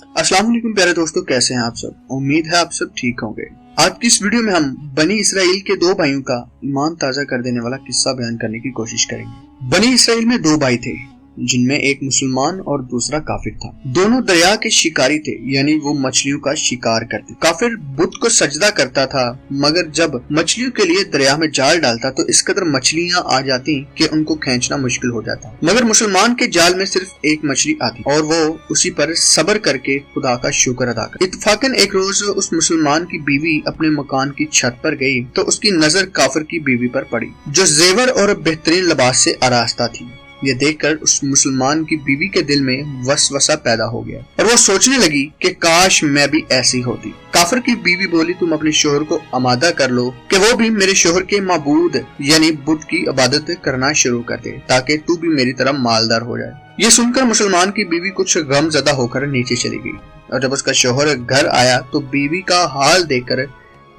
अस्सलाम वालेकुम प्यारे दोस्तों, कैसे हैं आप सब। उम्मीद है आप सब ठीक होंगे। आज की इस वीडियो में हम बनी इसराइल के दो भाइयों का ईमान ताजा कर देने वाला किस्सा बयान करने की कोशिश करेंगे। बनी इसराइल में दो भाई थे जिनमें एक मुसलमान और दूसरा काफिर था। दोनों दरिया के शिकारी थे, यानी वो मछलियों का शिकार करते। काफिर बुत को सजदा करता था, मगर जब मछलियों के लिए दरिया में जाल डालता तो इस कदर मछलियां आ जाती कि उनको खींचना मुश्किल हो जाता। मगर मुसलमान के जाल में सिर्फ एक मछली आती और वो उसी पर सब्र करके खुदा का शुक्र अदा कर। इत्तफाकन एक रोज उस मुसलमान की बीवी अपने मकान की छत पर गई तो उसकी नजर काफिर की बीवी पर पड़ी, जो जेवर और बेहतरीन लिबास से आरास्ता थी। ये देखकर उस मुसलमान की बीवी के दिल में वसवसा पैदा हो गया और वो सोचने लगी कि काश मैं भी ऐसी होती। काफिर की बीवी बोली, तुम अपने शोहर को आमादा कर लो कि वो भी मेरे शोहर के माबूद यानी बुत की इबादत करना शुरू कर दे, ताकि तू भी मेरी तरह मालदार हो जाए। ये सुनकर मुसलमान की बीवी कुछ गमज़दा होकर नीचे चली गई और जब उसका शोहर घर आया तो बीवी का हाल देखकर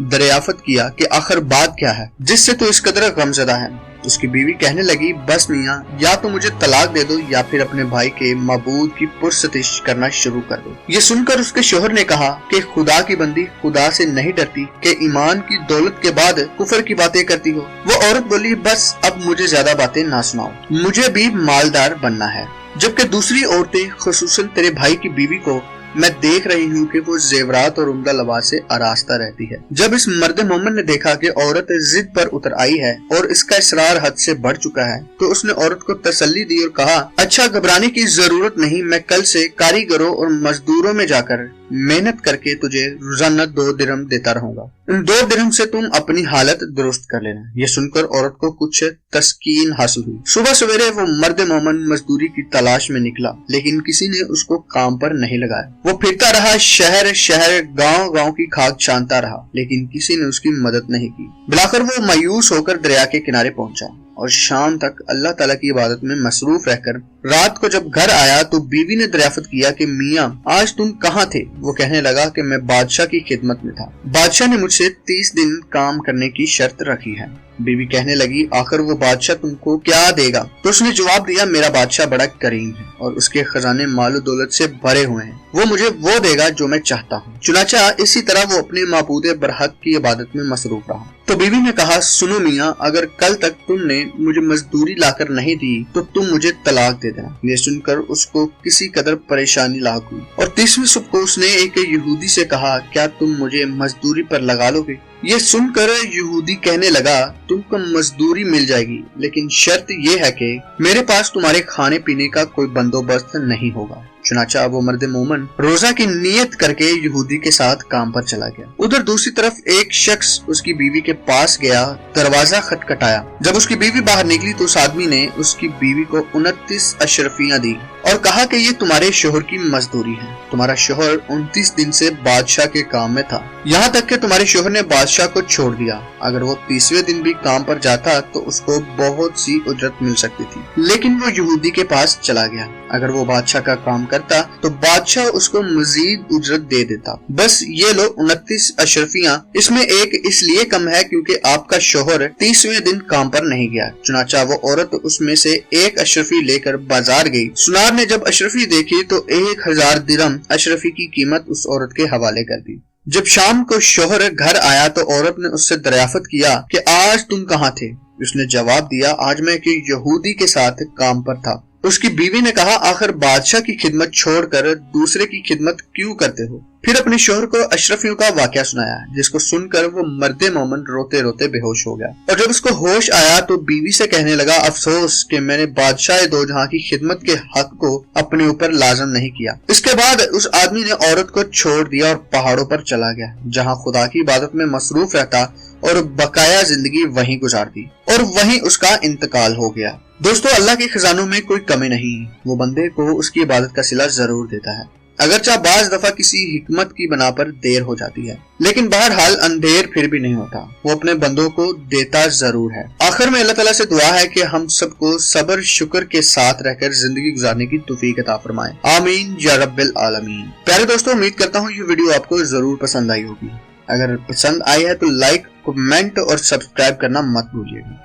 दरियाफत किया कि आखिर बात क्या है जिससे तू इस कदर गमज़दा है। उसकी बीवी कहने लगी, बस मियाँ, या तो मुझे तलाक दे दो या फिर अपने भाई के माबूद की पुरसतिश करना शुरू कर दो। ये सुनकर उसके शोहर ने कहा कि खुदा की बंदी खुदा से नहीं डरती कि ईमान की दौलत के बाद कुफर की बातें करती हो। वो औरत बोली, बस अब मुझे ज्यादा बातें ना सुनाओ, मुझे भी मालदार बनना है। जबकि दूसरी औरतें, खुसूसन तेरे भाई की बीवी को मैं देख रही हूँ कि वो जेवरात और उम्दा लिबास से आरास्ता रहती है। जब इस मर्द मोमिन ने देखा कि औरत जिद पर उतर आई है और इसका इसरार हद से बढ़ चुका है तो उसने औरत को तसल्ली दी और कहा, अच्छा, घबराने की जरूरत नहीं, मैं कल से कारीगरों और मजदूरों में जाकर मेहनत करके तुझे रोजाना 2 दिरहम देता रहूंगा। इन 2 दिरहम से तुम अपनी हालत दुरुस्त कर लेना। ये सुनकर औरत को कुछ तस्कीन हासिल हुई। सुबह सवेरे वो मर्द मोमिन मजदूरी की तलाश में निकला, लेकिन किसी ने उसको काम पर नहीं लगाया। वो फिरता रहा, शहर शहर गांव गांव की खाक छानता रहा, लेकिन किसी ने उसकी मदद नहीं की। बिलाखिर वो मायूस होकर दरिया के किनारे पहुंचा और शाम तक अल्लाह ताला की इबादत में मसरूफ रहकर रात को जब घर आया तो बीवी ने दरियाफत किया कि मियाँ, आज तुम कहाँ थे। वो कहने लगा कि मैं बादशाह की खिदमत में था, बादशाह ने मुझसे 30 दिन काम करने की शर्त रखी है। बीवी कहने लगी, आखिर वो बादशाह तुमको क्या देगा। तो उसने जवाब दिया, मेरा बादशाह बड़ा करीम है और उसके खजाने मालो दौलत से भरे हुए हैं, वो मुझे वो देगा जो मैं चाहता हूँ। चुनाचा इसी तरह वो अपने माबूद बरहक की इबादत में मसरूफ रहा। तो बीवी ने कहा, सुनो मियाँ, अगर कल तक तुमने मुझे मजदूरी लाकर नहीं दी तो तुम मुझे तलाक दे देना। ये सुनकर उसको किसी कदर परेशानी लाक हुई और 30वीं सुबह को उसने एक यहूदी से कहा, क्या तुम मुझे मजदूरी पर लगा लोगे। ये सुनकर यहूदी कहने लगा, तुमको मजदूरी मिल जाएगी, लेकिन शर्त ये है कि मेरे पास तुम्हारे खाने पीने का कोई बंदोबस्त नहीं होगा। चुनाचा वो मर्द मोमन रोजा की नियत करके यहूदी के साथ काम पर चला गया। उधर दूसरी तरफ एक शख्स उसकी बीवी के पास गया, दरवाजा खटखटाया। जब उसकी बीवी बाहर निकली तो उस आदमी ने उसकी बीवी को 29 अशरफियां दी और कहा कि ये तुम्हारे शोहर की मजदूरी है। तुम्हारा शोहर 29 दिन से बादशाह के काम में था, यहाँ तक कि तुम्हारे शोहर ने बादशाह को छोड़ दिया। अगर वो 30वें दिन भी काम पर जाता तो उसको बहुत सी उजरत मिल सकती थी, लेकिन वो यहूदी के पास चला गया। अगर वो बादशाह का काम करता तो बादशाह उसको मजीद उजरत दे देता। बस ये लो 29 अशरफियां, इसमें एक इसलिए कम है क्योंकि आपका शोहर 30वें दिन काम पर नहीं गया। चुनाचा वो औरत उसमें से एक अशरफी लेकर बाजार गई। सुनार ने जब अशरफी देखी तो 1000 दिरहम अशरफी की कीमत उस औरत के हवाले कर दी। जब शाम को शोहर घर आया तो औरत ने उससे दरियाफत किया कि आज तुम कहाँ थे। उसने जवाब दिया, आज मैं एक यहूदी के साथ काम पर था। उसकी बीवी ने कहा, आखिर बादशाह की खिदमत छोड़कर दूसरे की खिदमत क्यों करते हो। फिर अपने शोहर को अशरफियों का वाकया सुनाया, जिसको सुनकर वो मर्द मोमन रोते रोते बेहोश हो गया और जब उसको होश आया तो बीवी से कहने लगा, अफसोस कि मैंने बादशाह दो जहां की खिदमत के हक को अपने ऊपर लाजम नहीं किया। इसके बाद उस आदमी ने औरत को छोड़ दिया और पहाड़ों पर चला गया, जहाँ खुदा की इबादत में मसरूफ रहता और बकाया जिंदगी वहीं गुजार दी और वहीं उसका इंतकाल हो गया। दोस्तों, अल्लाह के खजानों में कोई कमी नहीं, वो बंदे को उसकी इबादत का सिला जरूर देता है, अगरचा बाज दफा किसी हिकमत की बना पर देर हो जाती है, लेकिन बहरहाल अंधेर फिर भी नहीं होता, वो अपने बंदों को देता जरूर है। आखिर में अल्लाह ताला से दुआ है कि हम सबको सब्र शुक्र के साथ रहकर जिंदगी गुजारने की तौफीक अता फरमाए। आमीन या रब्बिल आलमीन। प्यारे दोस्तों, उम्मीद करता हूँ ये वीडियो आपको जरूर पसंद आई होगी। अगर पसंद आई है तो लाइक, कमेंट और सब्सक्राइब करना मत भूलिएगा।